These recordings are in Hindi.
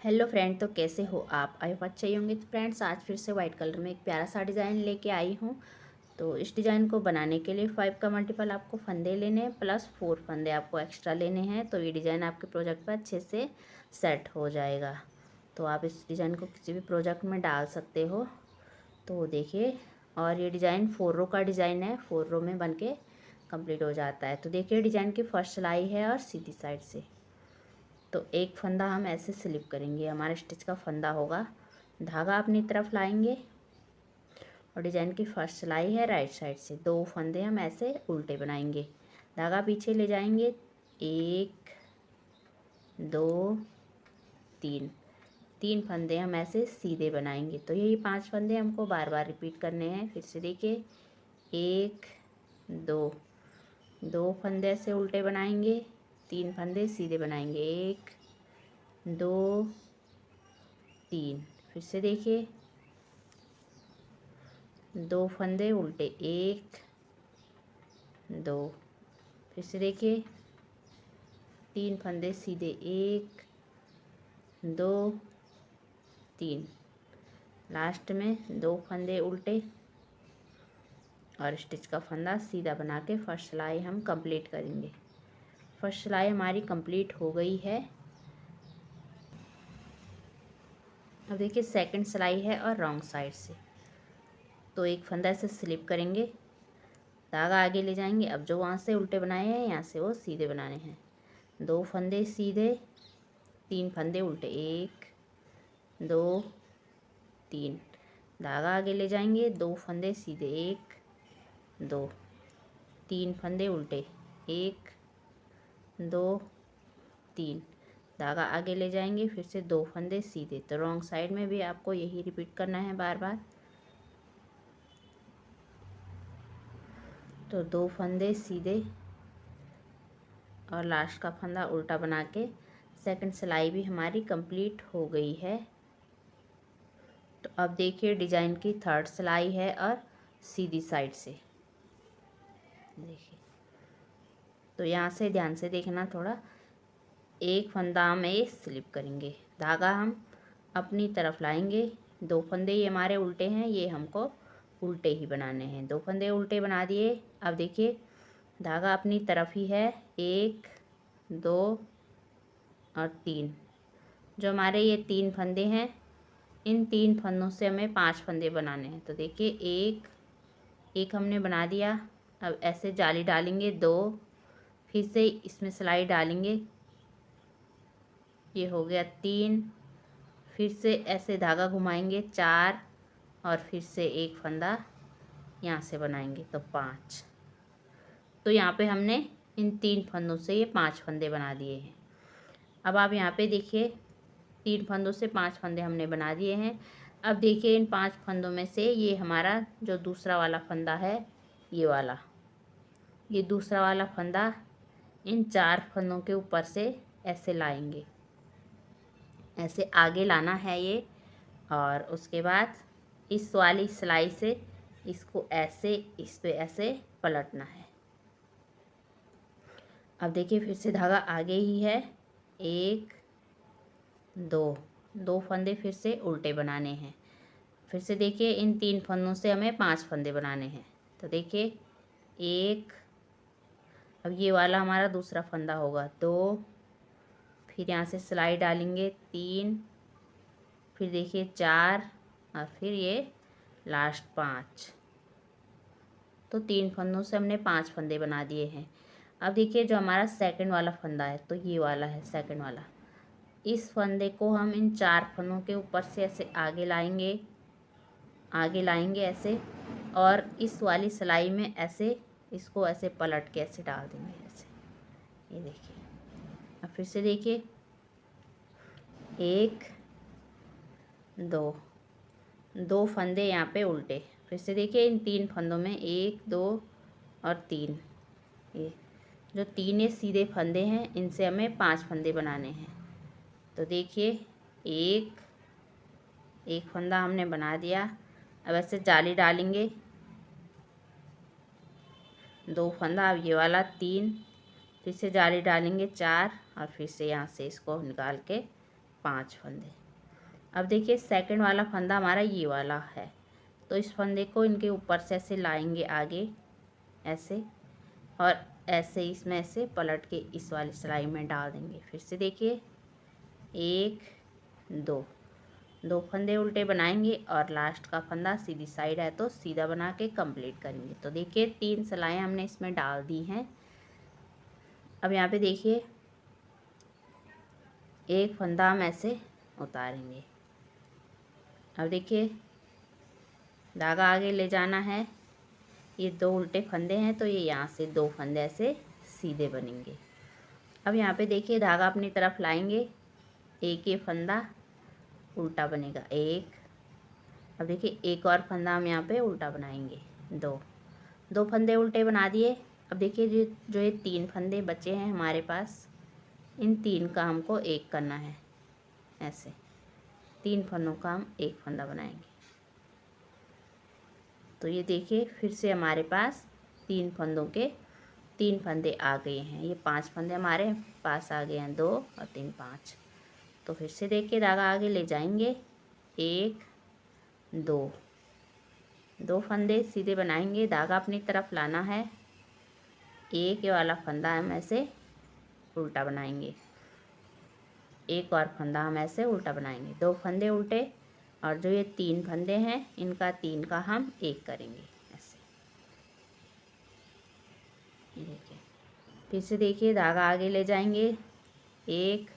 हेलो फ्रेंड, तो कैसे हो आप? आई होप अच्छे ही होंगे। तो फ्रेंड्स, आज फिर से वाइट कलर में एक प्यारा सा डिज़ाइन लेके आई हूँ। तो इस डिज़ाइन को बनाने के लिए 5 का मल्टीपल आपको फंदे लेने हैं, प्लस 4 फंदे आपको एक्स्ट्रा लेने हैं। तो ये डिज़ाइन आपके प्रोजेक्ट पर अच्छे से सेट हो जाएगा। तो आप इस डिज़ाइन को किसी भी प्रोजेक्ट में डाल सकते हो। तो देखिए, और ये डिज़ाइन 4 रो का डिज़ाइन है, 4 रो में बन के कम्प्लीट हो जाता है। तो देखिए, डिज़ाइन की फर्स्ट सिलाई है और सीधी साइड से तो एक फंदा हम ऐसे स्लिप करेंगे। हमारे स्टिच का फंदा होगा, धागा अपनी तरफ लाएंगे और डिजाइन की फर्स्ट सिलाई है राइट साइड से। 2 फंदे हम ऐसे उल्टे बनाएंगे, धागा पीछे ले जाएंगे। 1 2 3 3 फंदे हम ऐसे सीधे बनाएंगे। तो यही 5 फंदे हमको बार बार रिपीट करने हैं। फिर से देखिए, 1 2 फंदे ऐसे उल्टे बनाएंगे, 3 फंदे सीधे बनाएंगे। 1 2 3। फिर से देखिए, 2 फंदे उल्टे, 1 2। फिर से देखिए, 3 फंदे सीधे, 1 2 3। लास्ट में 2 फंदे उल्टे और स्टिच का फंदा सीधा बना के फर्स्ट सिलाई हम कंप्लीट करेंगे। फर्स्ट सिलाई हमारी कंप्लीट हो गई है। अब देखिए, सेकंड सिलाई है और रॉन्ग साइड से। तो एक फंदा से स्लिप करेंगे, धागा आगे ले जाएंगे। अब जो वहाँ से उल्टे बनाए हैं, यहाँ से वो सीधे बनाने हैं। 2 फंदे सीधे, 3 फंदे उल्टे, 1 2 3। धागा आगे ले जाएंगे, 2 फंदे सीधे, 1 2 3 फंदे उल्टे, 1 2 3। धागा आगे ले जाएंगे, फिर से 2 फंदे सीधे। तो रॉन्ग साइड में भी आपको यही रिपीट करना है बार बार। तो 2 फंदे सीधे और लास्ट का फंदा उल्टा बना के सेकंड सिलाई भी हमारी कंप्लीट हो गई है। तो अब देखिए, डिजाइन की थर्ड सिलाई है और सीधी साइड से। देखिए, तो यहाँ से ध्यान से देखना थोड़ा। एक फंदा में स्लिप करेंगे, धागा हम अपनी तरफ लाएंगे। 2 फंदे ये हमारे उल्टे हैं, ये हमको उल्टे ही बनाने हैं। 2 फंदे उल्टे बना दिए। अब देखिए, धागा अपनी तरफ ही है, 1 2 और 3। जो हमारे ये 3 फंदे हैं, इन 3 फंदों से हमें 5 फंदे बनाने हैं। तो देखिए, एक हमने बना दिया। अब ऐसे जाली डालेंगे 2, फिर से इसमें सिलाई डालेंगे, ये हो गया 3। फिर से ऐसे धागा घुमाएंगे 4 और फिर से एक फंदा यहाँ से बनाएंगे तो 5। तो यहाँ पे हमने इन 3 फंदों से ये 5 फंदे बना दिए हैं। अब आप यहाँ पे देखिए, 3 फंदों से 5 फंदे हमने बना दिए हैं। अब देखिए, इन 5 फंदों में से ये हमारा जो दूसरा वाला फंदा है, ये दूसरा वाला फंदा इन 4 फंदों के ऊपर से ऐसे लाएंगे, ऐसे आगे लाना है ये। और उसके बाद इस वाली सिलाई से इसको ऐसे इस पे ऐसे पलटना है। अब देखिए, फिर से धागा आगे ही है, 1 2 फंदे फिर से उल्टे बनाने हैं। फिर से देखिए, इन 3 फंदों से हमें 5 फंदे बनाने हैं। तो देखिए, 1, अब ये वाला हमारा दूसरा फंदा होगा, 2, फिर यहाँ से सिलाई डालेंगे 3, फिर देखिए 4 और फिर ये लास्ट 5। तो 3 फंदों से हमने 5 फंदे बना दिए हैं। अब देखिए, जो हमारा सेकंड वाला फंदा है, तो ये वाला है सेकंड वाला। इस फंदे को हम इन 4 फंदों के ऊपर से ऐसे आगे लाएंगे ऐसे, और इस वाली सिलाई में ऐसे इसको ऐसे पलट के ऐसे डाल देंगे ऐसे। ये देखिए, अब फिर से देखिए, 1 2 फंदे यहाँ पे उल्टे। फिर से देखिए, इन 3 फंदों में 1 2 और 3, ये जो 3 ये सीधे फंदे हैं, इनसे हमें 5 फंदे बनाने हैं। तो देखिए, एक फंदा हमने बना दिया। अब ऐसे जाली डालेंगे, 2 फंदा, अब ये वाला 3, फिर से जाली डालेंगे 4 और फिर से यहाँ से इसको निकाल के 5 फंदे। अब देखिए सेकंड वाला फंदा हमारा ये वाला है, तो इस फंदे को इनके ऊपर से ऐसे लाएंगे आगे ऐसे, और ऐसे इसमें ऐसे पलट के इस वाली सिलाई में डाल देंगे। फिर से देखिए 1 2 2 फंदे उल्टे बनाएंगे और लास्ट का फंदा सीधी साइड है तो सीधा बना के कंप्लीट करेंगे। तो देखिए 3 सिलाएं हमने इसमें डाल दी हैं। अब यहाँ पे देखिए एक फंदा हम ऐसे उतारेंगे। अब देखिए धागा आगे ले जाना है, ये 2 उल्टे फंदे हैं तो ये यहाँ से 2 फंदे ऐसे सीधे बनेंगे। अब यहाँ पे देखिए धागा अपनी तरफ लाएंगे, एक ये फंदा उल्टा बनेगा 1। अब देखिए एक और फंदा हम यहाँ पे उल्टा बनाएंगे 2 फंदे उल्टे बना दिए। अब देखिए जो ये 3 फंदे बचे हैं हमारे पास, इन 3 का हमको एक करना है। ऐसे 3 फंदों का हम एक फंदा बनाएंगे। तो ये देखिए फिर से हमारे पास 3 फंदों के 3 फंदे आ गए हैं। ये 5 फंदे हमारे पास आ गए हैं, 2 और 3 5। तो फिर से देखिए धागा आगे ले जाएंगे, 1 2 फंदे सीधे बनाएंगे, धागा अपनी तरफ लाना है, एक ये वाला फंदा हम ऐसे उल्टा बनाएंगे, एक और फंदा हम ऐसे उल्टा बनाएंगे, 2 फंदे उल्टे, और जो ये 3 फंदे हैं इनका 3 का हम एक करेंगे ऐसे। देखिए फिर से देखिए धागा आगे ले जाएंगे, 1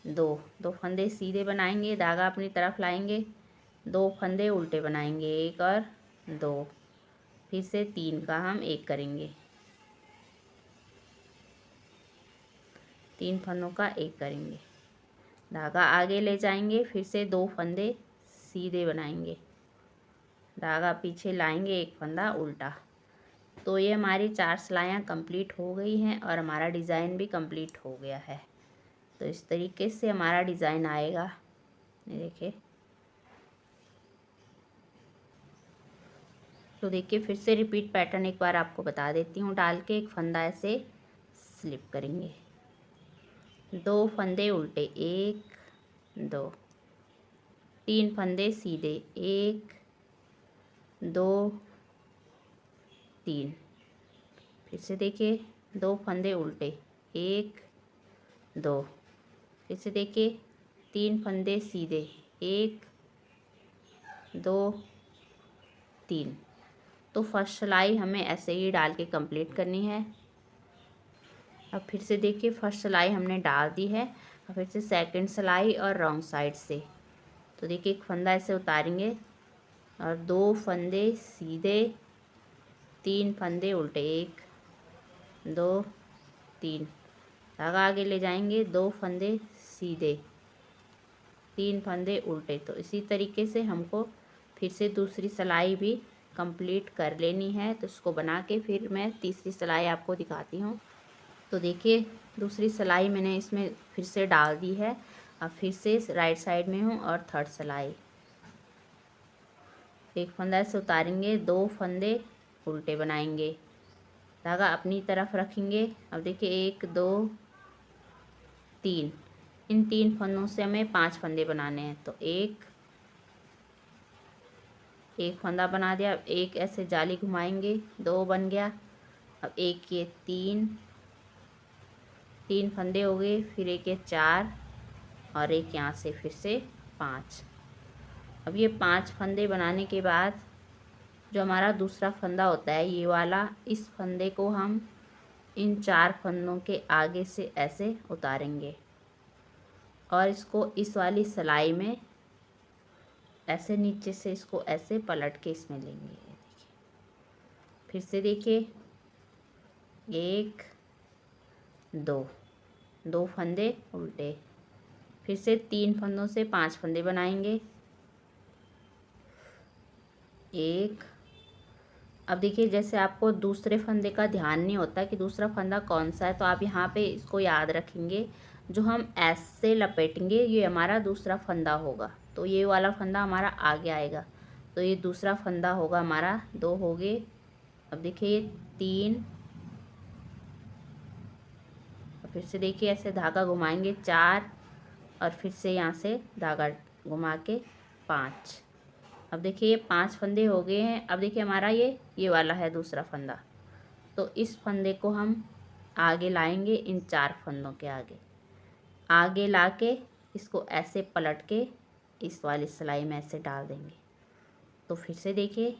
2 फंदे सीधे बनाएंगे, धागा अपनी तरफ लाएंगे, 2 फंदे उल्टे बनाएंगे, 1 और 2, फिर से 3 का हम एक करेंगे, 3 फंदों का एक करेंगे, धागा आगे ले जाएंगे, फिर से 2 फंदे सीधे बनाएंगे, धागा पीछे लाएंगे, एक फंदा उल्टा। तो ये हमारी 4 सिलाइयाँ कंप्लीट हो गई हैं और हमारा डिज़ाइन भी कंप्लीट हो गया है। तो इस तरीके से हमारा डिज़ाइन आएगा। ये देखिए, तो देखिए फिर से रिपीट पैटर्न एक बार आपको बता देती हूँ। डाल के एक फंदा ऐसे स्लिप करेंगे, 2 फंदे उल्टे, 1 2, 3 फंदे सीधे, 1 2 3, फिर से देखिए 2 फंदे उल्टे, 1 2, फिर से देखिए 3 फंदे सीधे, 1 2 3। तो फर्स्ट सिलाई हमें ऐसे ही डाल के कंप्लीट करनी है। अब फिर से देखिए फर्स्ट सिलाई हमने डाल दी है, और फिर से सेकंड सिलाई और रॉन्ग साइड से। तो देखिए एक फंदा ऐसे उतारेंगे और 2 फंदे सीधे, 3 फंदे उल्टे, 1 2 3, धागा आगे ले जाएंगे, 2 फंदे सीधे, 3 फंदे उल्टे। तो इसी तरीके से हमको फिर से दूसरी सिलाई भी कंप्लीट कर लेनी है। तो इसको बना के फिर मैं तीसरी सिलाई आपको दिखाती हूँ। तो देखिए दूसरी सिलाई मैंने इसमें फिर से डाल दी है। अब फिर से राइट साइड में हूँ और थर्ड सिलाई, एक फंदा से उतारेंगे, 2 फंदे उल्टे बनाएंगे, धागा अपनी तरफ रखेंगे। अब देखिए 1 2 3, इन 3 फंदों से हमें 5 फंदे बनाने हैं। तो एक फंदा बना दिया, अब एक ऐसे जाली घुमाएंगे, 2 बन गया। अब एक ये 3 फंदे हो गए, फिर एक ये 4 और एक यहाँ से फिर से 5। अब ये 5 फंदे बनाने के बाद जो हमारा दूसरा फंदा होता है ये वाला, इस फंदे को हम इन 4 फंदों के आगे से ऐसे उतारेंगे और इसको इस वाली सिलाई में ऐसे नीचे से इसको ऐसे पलट के इसमें लेंगे। देखिए फिर से देखिए 1 2 फंदे उल्टे, फिर से 3 फंदों से 5 फंदे बनाएंगे, 1। अब देखिए जैसे आपको दूसरे फंदे का ध्यान नहीं होता कि दूसरा फंदा कौन सा है, तो आप यहाँ पे इसको याद रखेंगे, जो हम ऐसे लपेटेंगे ये हमारा दूसरा फंदा होगा। तो ये वाला फंदा हमारा आगे आएगा, तो ये दूसरा फंदा होगा हमारा। 2 हो गए। अब देखिए ये 3, फिर से देखिए ऐसे धागा घुमाएंगे, 4 और फिर से यहाँ से धागा घुमा के 5। अब देखिए ये 5 फंदे हो गए हैं। अब देखिए हमारा ये वाला है दूसरा फंदा, तो इस फंदे को हम आगे लाएंगे, इन 4 फंदों के आगे ला के इसको ऐसे पलट के इस वाली सिलाई में ऐसे डाल देंगे। तो फिर से देखिए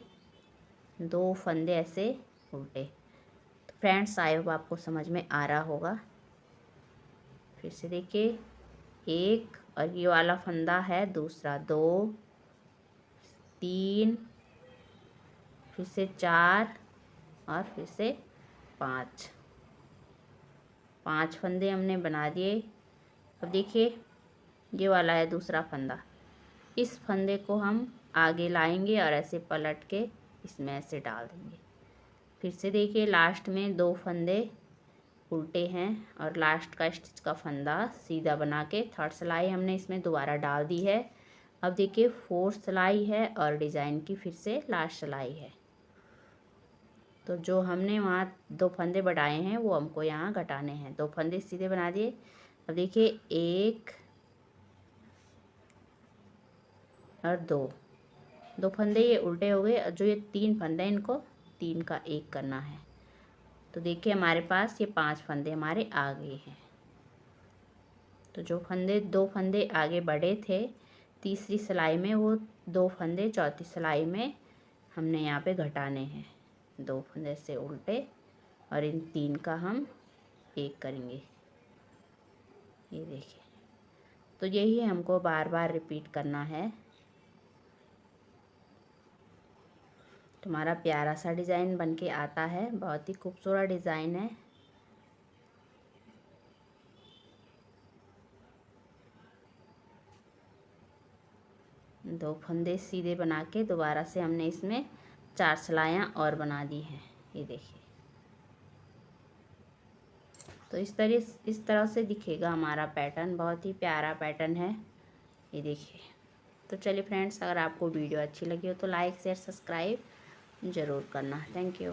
2 फंदे ऐसे उल्टे। तो फ्रेंड्स आई होप आपको समझ में आ रहा होगा। फिर से देखिए 1 और ये वाला फंदा है दूसरा, 2 3 फिर से 4 और फिर से 5 फंदे हमने बना दिए। अब देखिए ये वाला है दूसरा फंदा, इस फंदे को हम आगे लाएंगे और ऐसे पलट के इसमें ऐसे डाल देंगे। फिर से देखिए लास्ट में 2 फंदे उल्टे हैं और लास्ट का स्टिच का फंदा सीधा बना के 3rd सिलाई हमने इसमें दोबारा डाल दी है। अब देखिए 4th सिलाई है और डिज़ाइन की फिर से लास्ट सिलाई है। तो जो हमने वहाँ 2 फंदे बढ़ाए हैं वो हमको यहाँ घटाने हैं। 2 फंदे सीधे बना दिए। अब देखिए 1 और 2 फंदे ये उल्टे हो गए। जो ये 3 फंदे हैं इनको 3 का 1 करना है। तो देखिए हमारे पास ये 5 फंदे हमारे आ गए हैं। तो जो 2 फंदे आगे बढ़े थे तीसरी सिलाई में, वो 2 फंदे चौथी सिलाई में हमने यहाँ पे घटाने हैं। 2 फंदे से उल्टे और इन 3 का हम 1 करेंगे। ये देखिए, तो यही हमको बार बार रिपीट करना है। तुम्हारा प्यारा सा डिज़ाइन बनके आता है, बहुत ही खूबसूरत डिज़ाइन है। दो फंदे सीधे बना के दोबारा से हमने इसमें 4 सिलाइयाँ और बना दी हैं। ये देखिए, तो इस तरह से दिखेगा हमारा पैटर्न। बहुत ही प्यारा पैटर्न है, ये देखिए। तो चलिए फ्रेंड्स, अगर आपको वीडियो अच्छी लगी हो तो लाइक शेयर सब्सक्राइब ज़रूर करना। Thank you.